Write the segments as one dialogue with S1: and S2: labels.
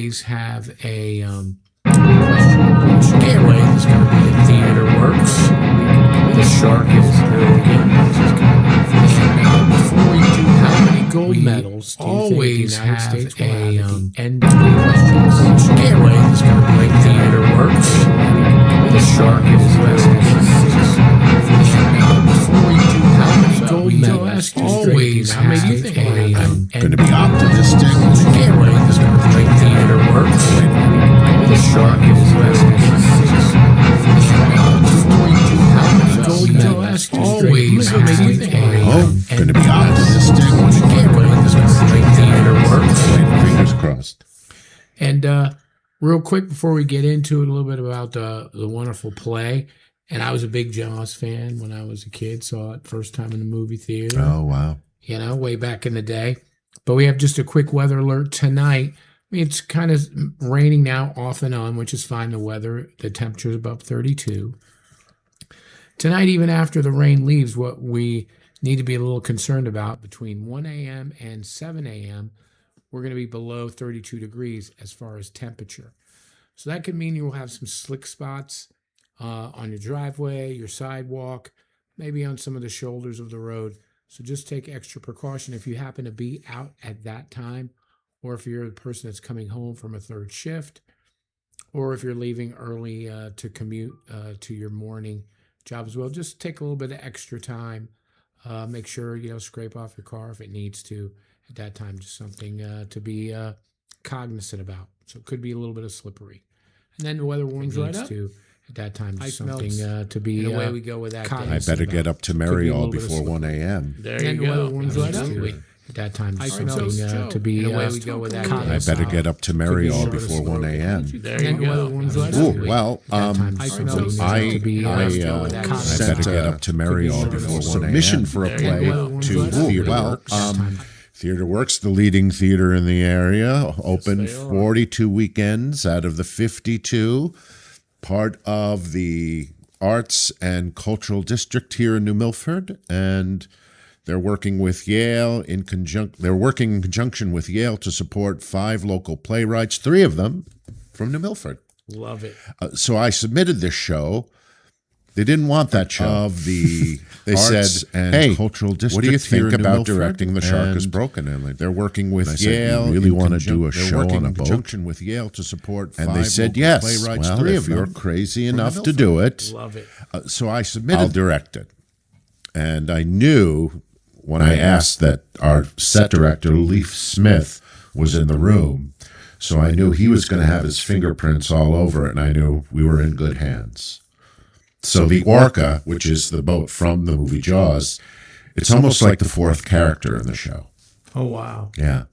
S1: always have a getaway that's going to be at TheatreWorks. The shark is brilliant. Before we do how many gold medals, do you always think the United States will have at the end of the Olympics? Getaway that's going to be at TheatreWorks. The shark is brilliant. Before we do how many gold medals, always have a
S2: going to be optimistic.
S1: Getaway that's going to be at TheatreWorks. The shark is brilliant. Gold medals, always have
S2: going to be optimistic. Fingers crossed.
S1: And real quick before we get into it, a little bit about the wonderful play. And I was a big Jaws fan when I was a kid. Saw it first time in the movie theater.
S2: Oh, wow.
S1: You know, way back in the day. But we have just a quick weather alert tonight. I mean, it's kind of raining now off and on, which is fine. The temperature is above 32. Tonight, even after the rain leaves, what we need to be a little concerned about, between 1 a.m. and 7 a.m., we're going to be below 32 degrees as far as temperature. So that could mean you will have some slick spots on your driveway, your sidewalk, maybe on some of the shoulders of the road. So just take extra precaution if you happen to be out at that time, or if you're the person that's coming home from a third shift, or if you're leaving early to commute to your morning job as well. Just take a little bit of extra time. Make sure, scrape off your car if it needs to at that time. Just something to be cognizant about. So it could be a little bit of slippery. And then the weather warms right up. At that time, just something to be away we go with that.
S2: I better get up to Mariol before 1 a.m.
S1: There you go. Warms right up. At that time, just something to be away we go with that.
S2: I better get up to Mariol before 1 a.m.
S1: There you go.
S2: Oh, well, I better get up to Mariol before 1 a.m. Submission for a play to TheatreWorks. TheatreWorks, the leading theater in the area, open 42 weekends out of the 52. Part of the Arts and Cultural District here in New Milford, and they're working with Yale They're working in conjunction with Yale to support 5 local playwrights, 3 of them from New Milford.
S1: Love it.
S2: So I submitted this show. They didn't want that show. They said, "Hey, Cultural District, what do you think about directing The Shark Is Broken?" And they're working with Yale. We really want to do a show on a boat. Conjunction with Yale to support 5 and they said yes. Playwrights, well, 3 of them. You're crazy enough to do it,
S1: love it.
S2: So I submitted. I'll direct it, and I knew when I asked that our set director Leif Smith was in the room, so I knew he was going to have his fingerprints all over it, and I knew we were in good hands. So the Orca, which is the boat from the movie Jaws, it's almost like the 4th character in the show.
S1: Oh, wow.
S2: Yeah.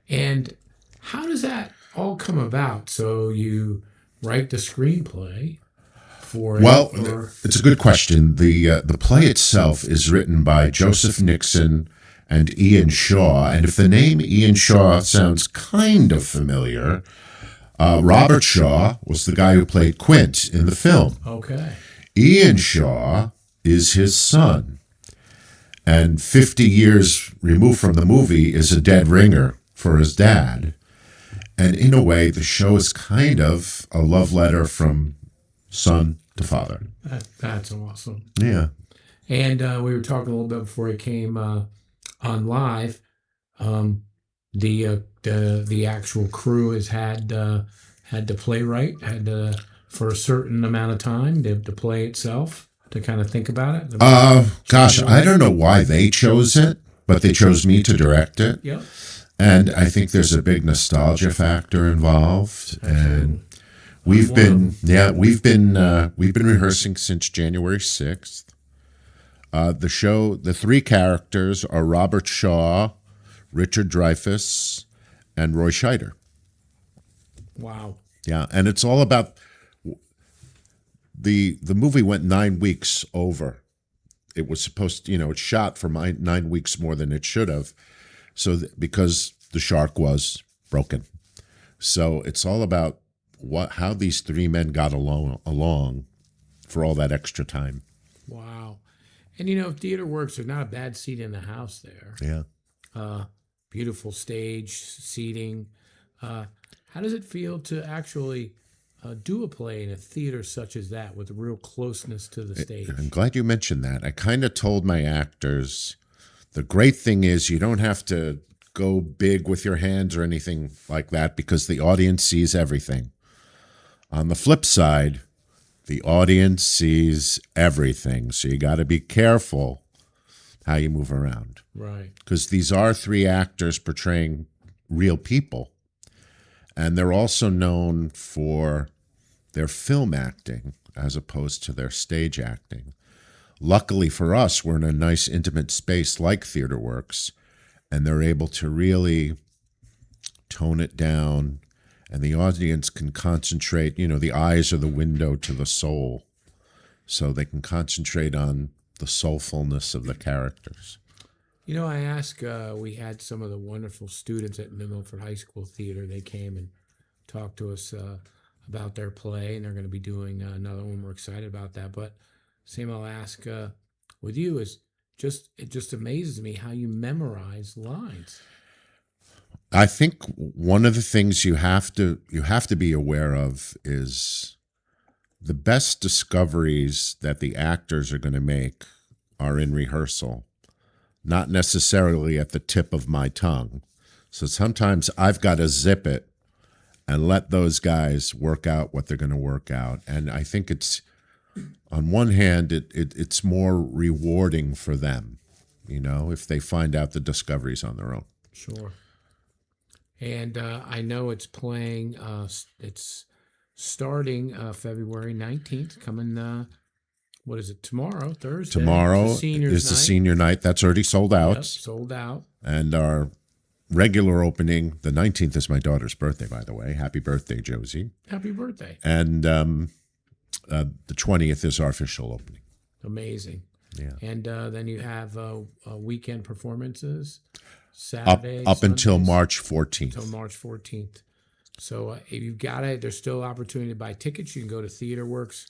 S1: And how does that all come about? So you write the screenplay for it?
S2: Well, it's a good question. The play itself is written by Joseph Nixon and Ian Shaw. And if the name Ian Shaw sounds kind of familiar, Robert Shaw was the guy who played Quint in the film.
S1: Okay.
S2: Ian Shaw is his son, and 50 years removed from the movie is a dead ringer for his dad. And in a way, the show is kind of a love letter from son to father.
S1: That's awesome.
S2: Yeah.
S1: And we were talking a little bit before it came on live. The actual crew has had the playwright for a certain amount of time, the play itself, to kind of think about it?
S2: Gosh, I don't know why they chose it, but they chose me to direct it.
S1: Yep.
S2: And I think there's a big nostalgia factor involved. And we've been rehearsing since January 6th. The 3 characters are Robert Shaw, Richard Dreyfuss, and Roy Scheider.
S1: Wow.
S2: Yeah, and it's all about the movie went 9 weeks over. It was supposed to, it shot for 9 weeks more than it should have. So because the shark was broken. So it's all about how these 3 men got along for all that extra time.
S1: Wow. And TheatreWorks, there's not a bad seat in the house there.
S2: Yeah.
S1: Beautiful stage, seating. How does it feel to actually do a play in a theater such as that with real closeness to the stage?
S2: I'm glad you mentioned that. I kind of told my actors, the great thing is you don't have to go big with your hands or anything like that because the audience sees everything. On the flip side, the audience sees everything, so you got to be careful how you move around.
S1: Right.
S2: Because these are 3 actors portraying real people. And they're also known for their film acting as opposed to their stage acting. Luckily for us, we're in a nice intimate space like TheatreWorks, and they're able to really tone it down, and the audience can concentrate. You know, the eyes are the window to the soul, so they can concentrate on the soulfulness of the characters.
S1: You know, I asked, we had some of the wonderful students at New Milford High School Theater. They came and talked to us about their play, and they're going to be doing another one. We're excited about that. But same I'll ask with you is it just amazes me how you memorize lines.
S2: I think one of the things you have to be aware of is the best discoveries that the actors are going to make are in rehearsal, not necessarily at the tip of my tongue. So sometimes I've got to zip it and let those guys work out what they're going to work out. And I think it's, on one hand, it's more rewarding for them, you know, if they find out the discoveries on their own.
S1: Sure. And I know it's playing, it's starting February 19th, coming, what is it, tomorrow, Thursday?
S2: Tomorrow is the senior night. That's already sold out.
S1: Yep, sold out.
S2: And our regular opening, the 19th is my daughter's birthday, by the way. Happy birthday, Josie.
S1: Happy birthday.
S2: And the 20th is our official opening.
S1: Amazing.
S2: Yeah.
S1: And then you have weekend performances, Saturday,
S2: up until
S1: Sundays,
S2: March 14th.
S1: Until March 14th. So if you've got it, there's still opportunity to buy tickets. You can go to TheatreWorks,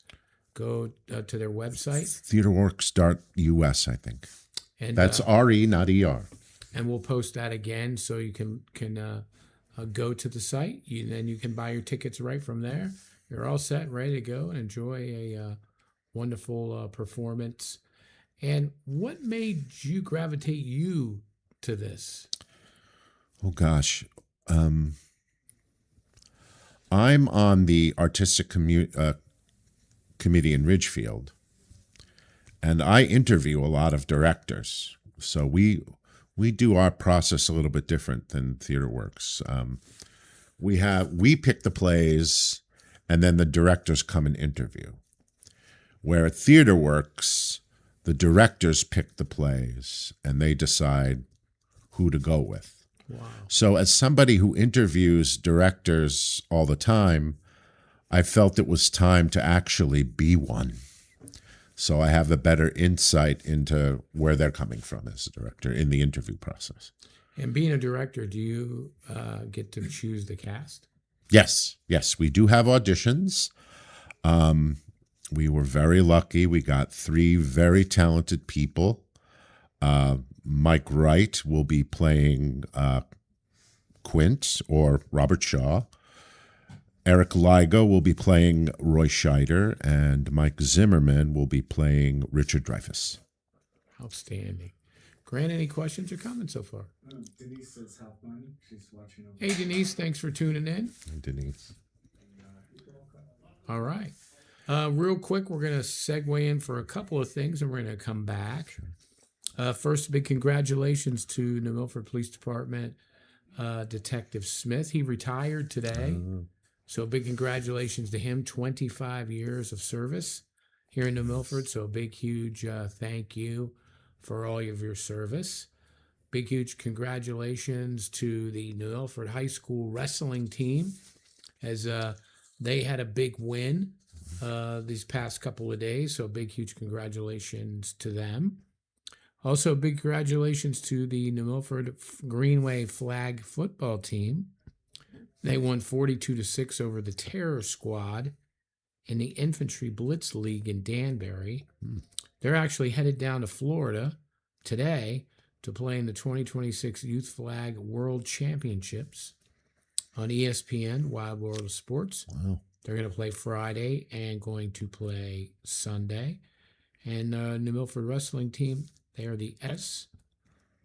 S1: go to their website.
S2: TheatreWorks.us, I think.
S1: And
S2: that's RE, not ER.
S1: And we'll post that again so you can go to the site. Then you can buy your tickets right from there. You're all set, ready to go and enjoy a wonderful performance. And what made you gravitate to this?
S2: Oh, gosh. I'm on the artistic committee in Ridgefield, and I interview a lot of directors. So we do our process a little bit different than TheatreWorks. We pick the plays, and then the directors come and interview. Where at TheatreWorks, the directors pick the plays, and they decide who to go with.
S1: Wow.
S2: So as somebody who interviews directors all the time, I felt it was time to actually be one. So I have a better insight into where they're coming from as a director in the interview process.
S1: And being a director, do you get to choose the cast?
S2: Yes, we do have auditions. We were very lucky. We got 3 very talented people. Mike Wright will be playing Quint or Robert Shaw. Eric Ligo will be playing Roy Scheider, and Mike Zimmerman will be playing Richard Dreyfuss.
S1: Outstanding. Grant, any questions or comments so far?
S3: Denise says have fun. She's watching over.
S1: Hey, Denise, thanks for tuning in.
S2: Hey, Denise.
S1: All right. Real quick, we're going to segue in for a couple of things, and we're going to come back. Sure. First, big congratulations to New Milford Police Department Detective Smith. He retired today. So big congratulations to him. 25 years of service here in New Milford. So a big, huge thank you for all of your service. Big, huge congratulations to the New Milford High School wrestling team as they had a big win these past couple of days. So big, huge congratulations to them. Also, big congratulations to the New Milford Greenway flag football team. They won 42-6 over the Terror Squad in the Infantry Blitz League in Danbury. They're actually headed down to Florida today to play in the 2026 Youth Flag World Championships. on ESPN, Wild World of Sports.
S2: Wow.
S1: They're going to play Friday and going to play Sunday. And New Milford wrestling team, they are the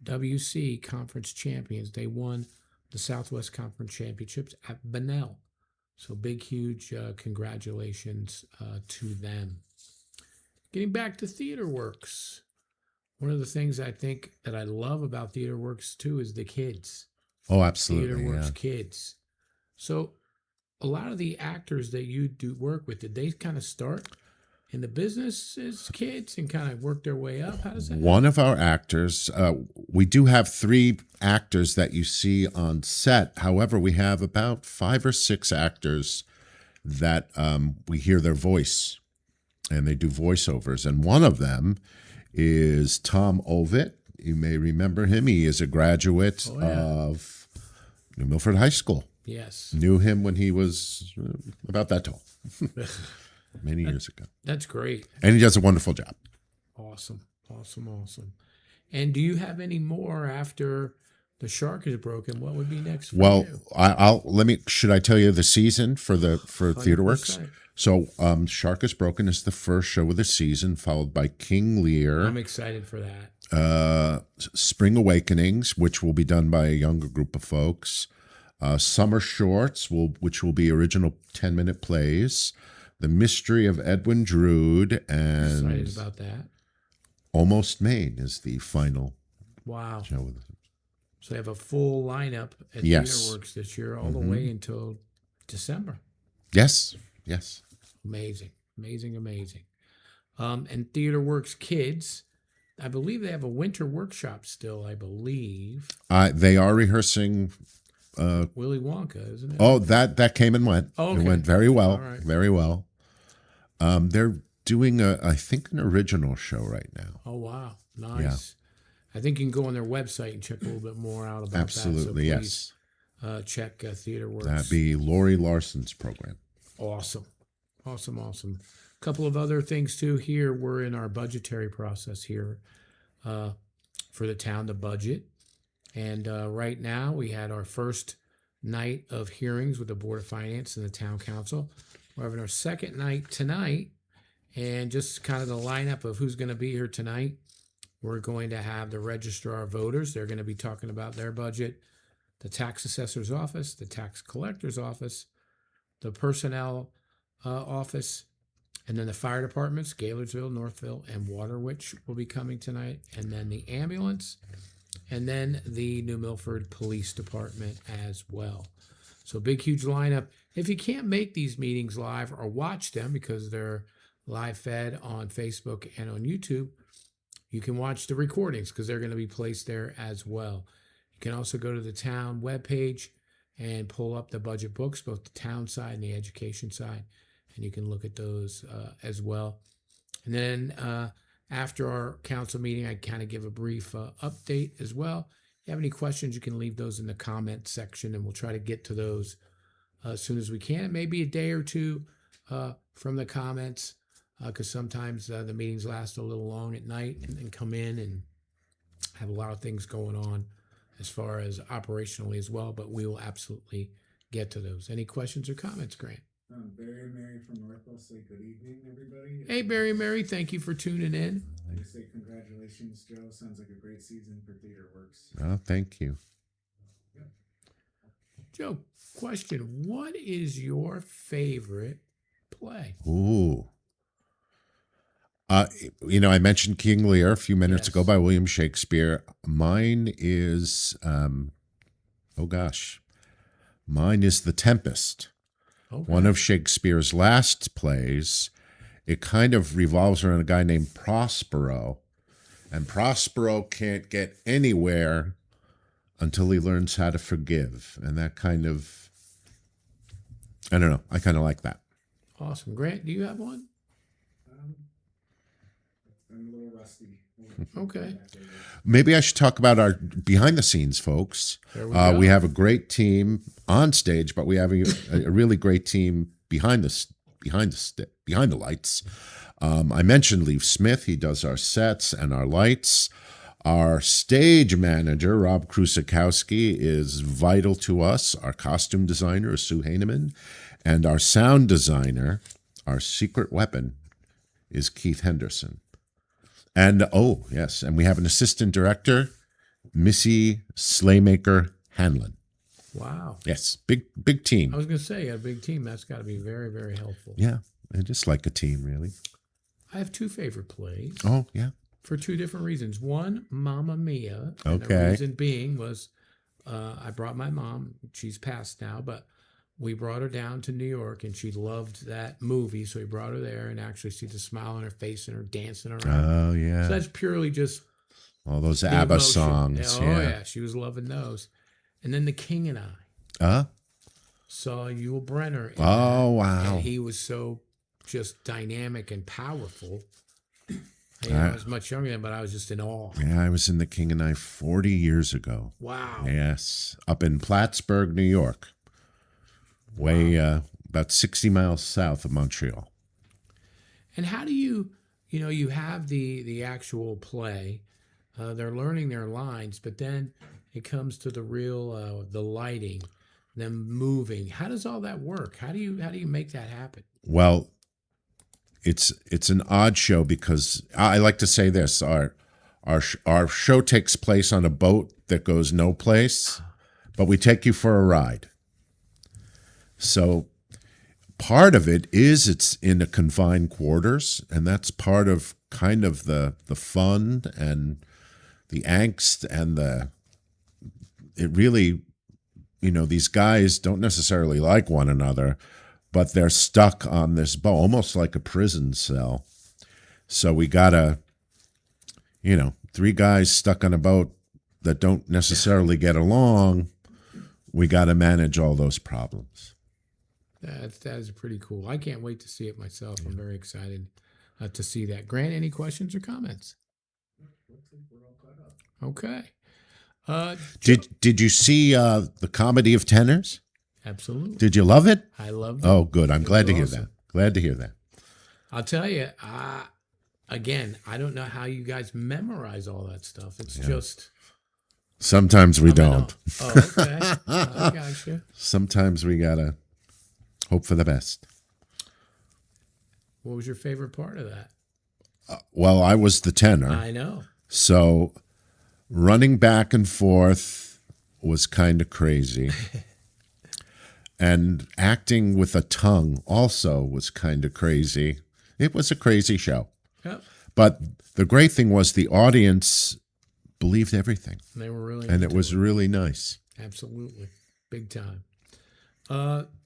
S1: SWC Conference champions. They won the Southwest Conference Championships at Bunnell. So big, huge congratulations to them. Getting back to TheatreWorks. One of the things I think that I love about TheatreWorks too is the kids.
S2: Oh, absolutely.
S1: TheatreWorks kids. So a lot of the actors that you do work with, did they kind of start in the business as kids and kind of work their way up? How does that
S2: One of our actors, we do have 3 actors that you see on set. However, we have about 5 or 6 actors that we hear their voice and they do voiceovers. And one of them is Tom Ovitt. You may remember him. He is a graduate of New Milford High School.
S1: Yes.
S2: Knew him when he was about that tall. Many years ago.
S1: That's great.
S2: And he does a wonderful job.
S1: Awesome. And do you have any more after the shark is broken? What would be next for you?
S2: I'll should I tell you the season for TheatreWorks? So Shark is Broken is the first show of the season, followed by King Lear.
S1: I'm excited for that.
S2: Spring Awakenings, which will be done by a younger group of folks. Summer Shorts, which will be original 10-minute plays. The Mystery of Edwin Drood, and
S1: excited about that.
S2: Almost Maine is the final show.
S1: So they have a full lineup at TheatreWorks this year, all the way until December.
S2: Yes.
S1: Amazing. And TheatreWorks Kids, I believe they have a winter workshop still, I believe.
S2: They are rehearsing
S1: Willy Wonka, isn't it?
S2: Oh, that came and went.
S1: Oh, okay.
S2: It went very well.
S1: All right.
S2: Very well. They're doing I think an original show right now.
S1: Oh, wow. Nice. Yeah. I think you can go on their website and check a little bit more out about
S2: Absolutely,
S1: that. So please, check TheatreWorks.
S2: That'd be Lori Larson's program.
S1: Awesome. A couple of other things too here. We're in our budgetary process here for the town, the budget. And right now we had our first night of hearings with the Board of Finance and the Town Council. We're having our second night tonight. And just kind of the lineup of who's going to be here tonight. We're going to have the registrar of voters. They're going to be talking about their budget, the tax assessor's office, the tax collector's office, the personnel office, and then the fire departments, Gaylersville, Northville, and Waterwich will be coming tonight, and then the ambulance, and then the New Milford Police Department as well. So big, huge lineup. If you can't make these meetings live or watch them because they're live fed on Facebook and on YouTube, you can watch the recordings because they're going to be placed there as well. You can also go to the town webpage and pull up the budget books, both the town side and the education side, and you can look at those as well. And then after our council meeting, I kind of give a brief update as well. If you have any questions, you can leave those in the comment section, and we'll try to get to those as soon as we can. It may be a day or two from the comments, because sometimes the meetings last a little long at night and come in and have a lot of things going on as far as operationally as well, but we will absolutely get to those. Any questions or comments, Grant?
S3: Barry and Mary from Northwell say good evening, everybody.
S1: Hey, Barry and Mary, thank you for tuning in.
S3: I say congratulations, Joe. Sounds like a great season for TheatreWorks.
S2: Oh, thank you.
S3: Yep.
S1: Joe, question. What is your favorite play?
S2: Ooh. I mentioned King Lear a few minutes ago by William Shakespeare. Mine is, mine is The Tempest. Okay. One of Shakespeare's last plays. It kind of revolves around a guy named Prospero. And Prospero can't get anywhere until he learns how to forgive. And that kind of, I don't know, I kind of like that.
S1: Awesome. Grant, do you have one?
S3: I'm a little rusty.
S1: Okay.
S2: Maybe I should talk about our behind the scenes folks. We have a great team on stage, but we have a really great team behind the lights. I mentioned Leaf Smith. He does our sets and our lights. Our stage manager, Rob Krusakowski, is vital to us. Our costume designer is Sue Heineman. And our sound designer, our secret weapon, is Keith Henderson. And, oh, yes, and we have an assistant director, Missy Slaymaker Hanlon.
S1: Wow.
S2: Yes, big team.
S1: I was going to say, a big team. That's got to be very, very helpful.
S2: Yeah, just like a team, really.
S1: I have two favorite plays.
S2: Oh, yeah.
S1: For two different reasons. One, Mamma Mia. And
S2: Okay.
S1: the reason being was I brought my mom. She's passed now, but we brought her down to New York, and she loved that movie. So we brought her there and actually see the smile on her face and her dancing around.
S2: Oh, yeah.
S1: So that's purely just
S2: all those ABBA
S1: emotion.
S2: songs.
S1: Oh, yeah. She was loving those. And then The King and I. Saw Yul Brynner.
S2: Oh, wow.
S1: And he was so just dynamic and powerful. I was much younger than, but I was just in awe.
S2: Yeah, I was in The King and I 40 years ago.
S1: Wow.
S2: Yes, up in Plattsburgh, New York. Way about 60 miles south of Montreal.
S1: And how do you have the actual play, they're learning their lines, but then it comes to the real, the lighting, them moving. How does all that work? How do you make that happen?
S2: Well, it's an odd show because I like to say this: our show takes place on a boat that goes no place, but we take you for a ride. So part of it is it's in a confined quarters, and that's part of kind of the fun and the angst and it really, these guys don't necessarily like one another, but they're stuck on this boat, almost like a prison cell. So we gotta, three guys stuck on a boat that don't necessarily get along. We gotta manage all those problems.
S1: That is pretty cool. I can't wait to see it myself. I'm very excited to see that. Grant, any questions or comments? Okay.
S2: Did you see the Comedy of Tenors?
S1: Absolutely.
S2: Did you love it?
S1: I loved it.
S2: Oh, good. I'm glad to hear that. Glad to hear that.
S1: I'll tell you, again, I don't know how you guys memorize all that stuff. It's just...
S2: Sometimes we don't.
S1: Oh, okay. I got you.
S2: Sometimes we got to hope for the best.
S1: What was your favorite part of that?
S2: Well, I was the tenor.
S1: I know.
S2: So running back and forth was kind of crazy. And acting with a tongue also was kind of crazy. It was a crazy show.
S1: Yep.
S2: But the great thing was the audience believed everything.
S1: They were really
S2: and it was really nice.
S1: Absolutely. Big time.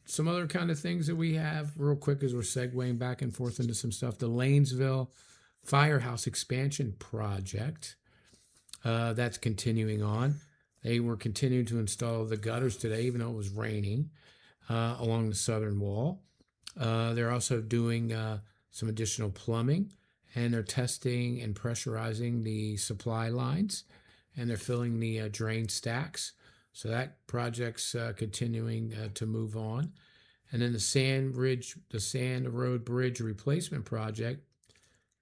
S1: Some other kind of things that we have real quick as we're segueing back and forth into some stuff. The Lanesville Firehouse Expansion Project. That's continuing on. They were continuing to install the gutters today, even though it was raining, along the southern wall. They're also doing some additional plumbing, and they're testing and pressurizing the supply lines, and they're filling the drain stacks. So that project's continuing to move on. And then the Sand Road Bridge Replacement Project.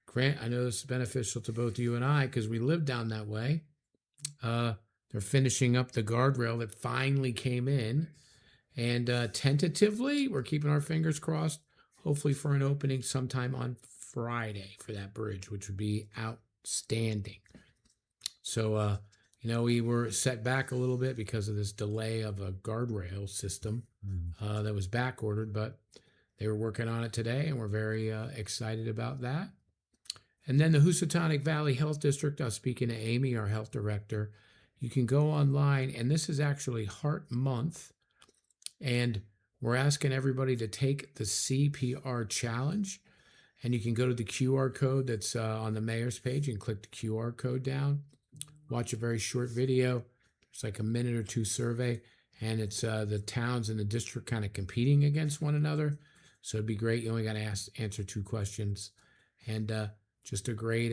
S1: Grant, I know this is beneficial to both you and I because we live down that way. They're finishing up the guardrail that finally came in. And tentatively, we're keeping our fingers crossed, hopefully for an opening sometime on Friday for that bridge, which would be outstanding. So, we were set back a little bit because of this delay of a guardrail system that was back ordered, but they were working on it today, and we're very excited about that. And then the Housatonic Valley Health District, I was speaking to Amy, our health director. You can go online, and this is actually Heart Month, and we're asking everybody to take the CPR challenge, and you can go to the QR code that's on the mayor's page and click the QR code down. Watch a very short video. It's like a minute or two survey, and it's the towns in the district kind of competing against one another. So it'd be great. You only got to answer 2 questions, and just a great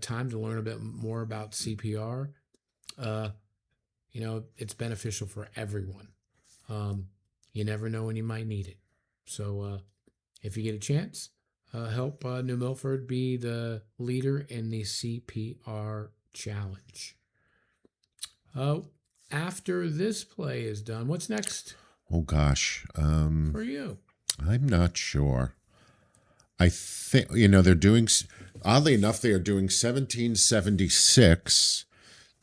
S1: time to learn a bit more about CPR. It's beneficial for everyone. You never know when you might need it. So if you get a chance, help New Milford be the leader in the CPR challenge. After this play is done, what's next?
S2: Oh gosh,
S1: for you?
S2: I'm not sure. I think they're doing. Oddly enough, they are doing 1776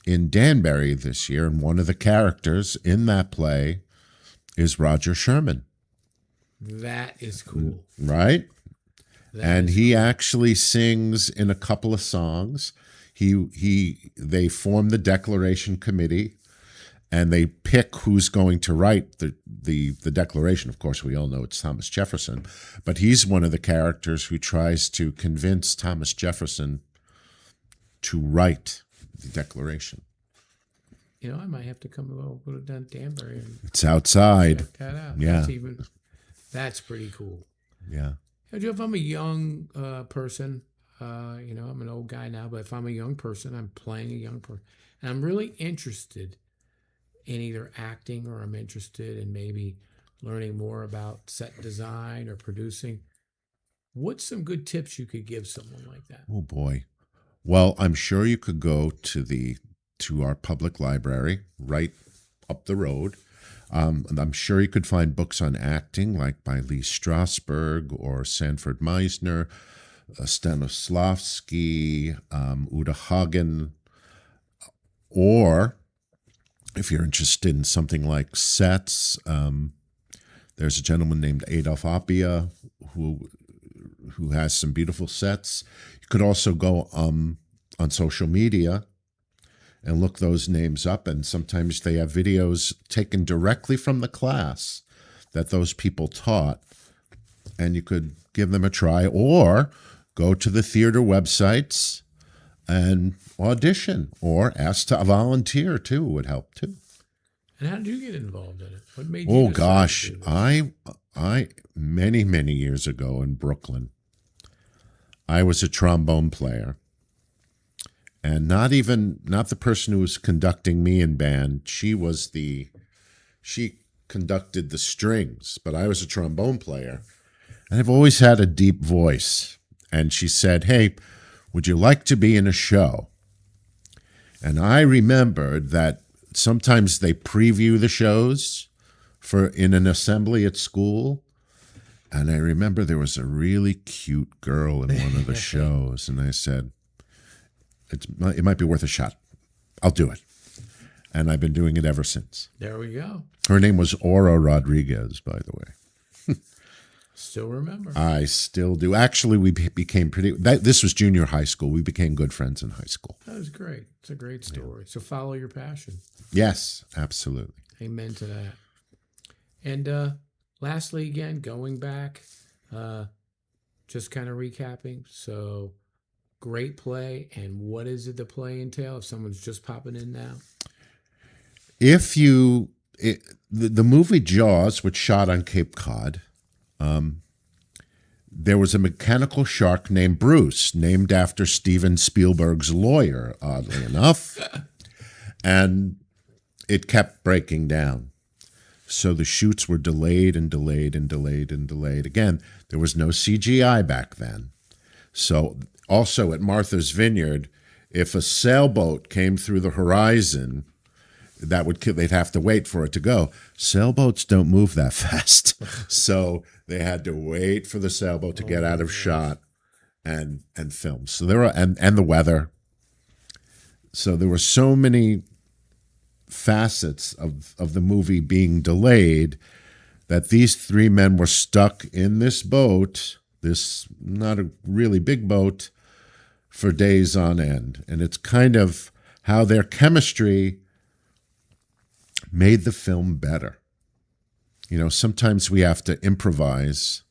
S2: in Danbury this year, and one of the characters in that play is Roger Sherman.
S1: That is cool,
S2: right? And he actually sings in a couple of songs. They form the Declaration Committee, and they pick who's going to write the Declaration. Of course, we all know it's Thomas Jefferson, but he's one of the characters who tries to convince Thomas Jefferson to write the Declaration.
S1: I might have to come go to Danbury.
S2: It's outside.
S1: Check that out.
S2: Yeah,
S1: that's pretty cool.
S2: Yeah.
S1: If I'm a young person, I'm an old guy now, but if I'm a young person, I'm playing a young person, and I'm really interested in either acting or I'm interested in maybe learning more about set design or producing. What's some good tips you could give someone like that?
S2: Oh boy. Well, I'm sure you could go to our public library right up the road. And I'm sure you could find books on acting, like by Lee Strasberg or Sanford Meisner, Stanislavski, Uta Hagen, or if you're interested in something like sets, there's a gentleman named Adolf Appia who has some beautiful sets. You could also go on social media and look those names up, and sometimes they have videos taken directly from the class that those people taught, and you could give them a try, or go to the theater websites and audition, or ask to volunteer too would help too.
S1: And how did you get involved in it? What made you?
S2: Oh gosh, I many years ago in Brooklyn, I was a trombone player. And not the person who was conducting me in band. She conducted the strings, but I was a trombone player. And I've always had a deep voice. And she said, "Hey, would you like to be in a show?" And I remembered that sometimes they preview the shows in an assembly at school. And I remember there was a really cute girl in one of the shows. And I said, it might be worth a shot. I'll do it. And I've been doing it ever since.
S1: There we go.
S2: Her name was Aura Rodriguez, by the way.
S1: Still remember.
S2: I still do. Actually, we became this was junior high school. We became good friends in high school.
S1: That was great. It's a great story. Yeah. So follow your passion.
S2: Yes, absolutely.
S1: Amen to that. And lastly, again, going back, just kind of recapping. So great play. And what is it the play entail if someone's just popping in now?
S2: The movie Jaws, which shot on Cape Cod, there was a mechanical shark named Bruce, named after Steven Spielberg's lawyer, oddly enough. And it kept breaking down. So the shoots were delayed and delayed and delayed and delayed. Again, there was no CGI back then. So also at Martha's Vineyard, if a sailboat came through the horizon, they'd have to wait for it to go. Sailboats don't move that fast. So they had to wait for the sailboat to get out of shot and film. So there were and the weather. So there were so many facets of the movie being delayed that these three men were stuck in this boat, this not a really big boat, for days on end. And it's kind of how their chemistry made the film better. You know, sometimes we have to improvise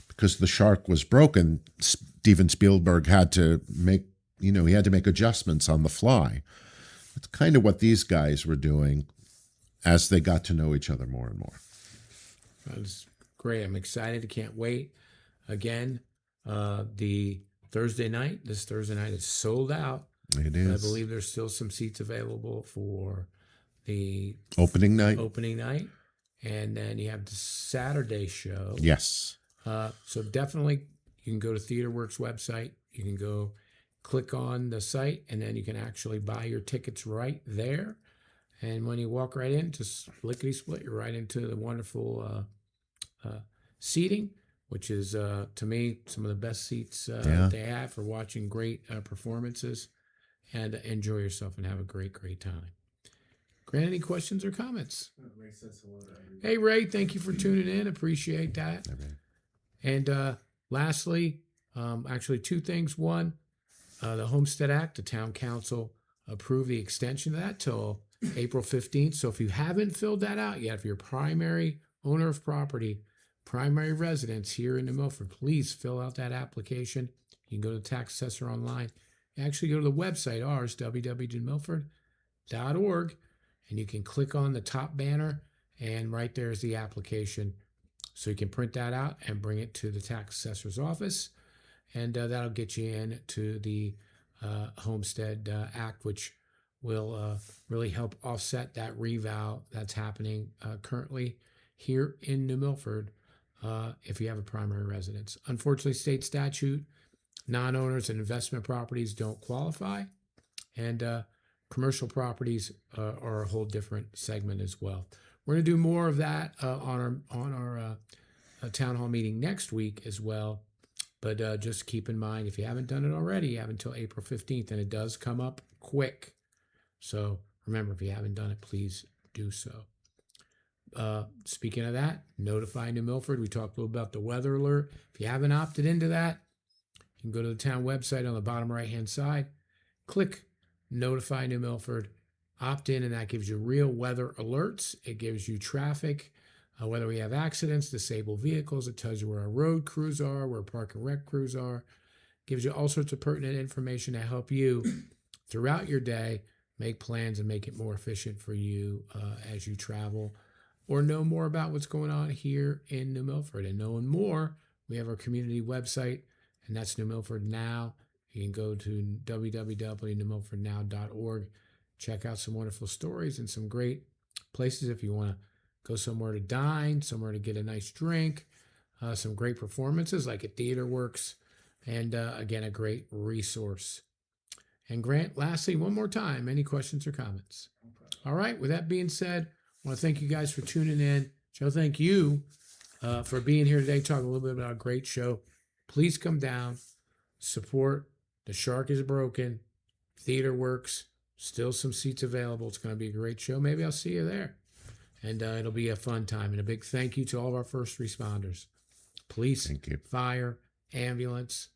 S2: because the shark was broken. Steven Spielberg had to make adjustments on the fly. It's kind of what these guys were doing as they got to know each other more and more.
S1: That's great. I'm excited. I can't wait. Again, this Thursday night is sold out.
S2: It is.
S1: I believe there's still some seats available for the
S2: opening night.
S1: And then you have the Saturday show.
S2: Yes.
S1: So definitely you can go to TheatreWorks website. You can go click on the site, and then you can actually buy your tickets right there. And when you walk right in, just lickety split, you're right into the wonderful seating, which is, to me, some of the best seats they have for watching great performances. And enjoy yourself and have a great, great time. Grant, any questions or comments?
S3: Ray says hello to everyone.
S1: Hey, Ray, thank you for tuning in. Appreciate that.
S2: Okay.
S1: And lastly, actually two things. One, the Homestead Act, the town council approved the extension of that till April 15th. So if you haven't filled that out yet, if you're a primary owner of property, primary residence here in New Milford, please fill out that application. You can go to the tax assessor online. Actually go to the website, ours, www.milford.org, and you can click on the top banner, and right there is the application. So you can print that out and bring it to the tax assessor's office, and that'll get you in to the Homestead Act, which will really help offset that reval that's happening currently here in New Milford if you have a primary residence. Unfortunately, state statute, non-owners and investment properties don't qualify, and commercial properties are a whole different segment as well. We're going to do more of that on our town hall meeting next week as well. But just keep in mind, if you haven't done it already, you have until April 15th, and it does come up quick. So remember, if you haven't done it, please do so. Speaking of that, notify New Milford. We talked a little about the weather alert. If you haven't opted into that, you can go to the town website on the bottom right-hand side, click Notify New Milford, opt in, and that gives you real weather alerts. It gives you traffic, whether we have accidents, disabled vehicles. It tells you where our road crews are, where park and rec crews are. It gives you all sorts of pertinent information to help you throughout your day make plans and make it more efficient for you as you travel or know more about what's going on here in New Milford. And knowing more, we have our community website, and that's New Milford Now. You can go to www.newmilfordnow.org, check out some wonderful stories and some great places if you want to go somewhere to dine, somewhere to get a nice drink, some great performances like at TheatreWorks, and again, a great resource. And Grant, lastly, one more time, any questions or comments?
S3: Okay.
S1: All right, with that being said, I want to thank you guys for tuning in. Joe, thank you for being here today, talking a little bit about a great show. Please come down, support The Shark is Broken, TheatreWorks, still some seats available. It's going to be a great show. Maybe I'll see you there. And it'll be a fun time. And a big thank you to all of our first responders. Police, fire, ambulance,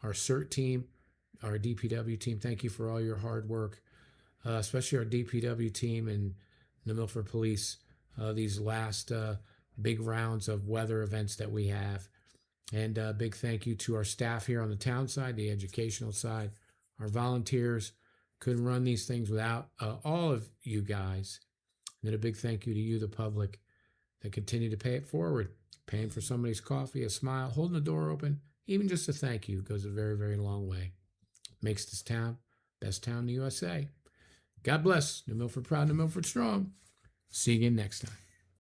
S1: our CERT team, our DPW team. Thank you for all your hard work, especially our DPW team and the Milford Police, these last big rounds of weather events that we have. And a big thank you to our staff here on the town side, the educational side, our volunteers. Couldn't run these things without all of you guys. And then a big thank you to you, the public, that continue to pay it forward. Paying for somebody's coffee, a smile, holding the door open, even just a thank you goes a very, very long way. Makes this town best town in the USA. God bless. New Milford proud, New Milford strong. See you again next time.